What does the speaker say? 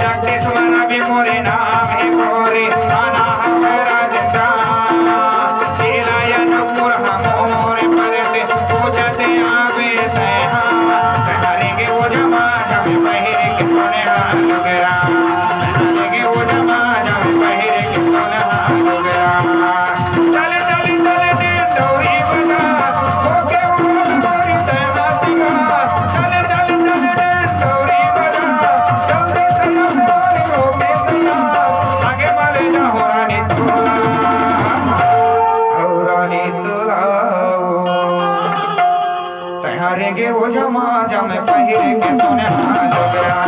जगदीश्वर भी मोरे नाम है गोरे आना हमारा जिंदा तेरा यनपुर हमोर परते पूजते आवे सहा करेंगे वो जमा जब पहरे के सोने हाल गया करेंगे वो जमा जब पहरे के सोने हाल गया चले चले चले दे दौरी बजा होके मोरी सहना दिगा चले चले चले दे दौरी बजा जल्दी से मोरी होके दिया आगे बढ़े जा हो रानी तुला तैयारे के वो जमा जम पहरे के सोने हाल गया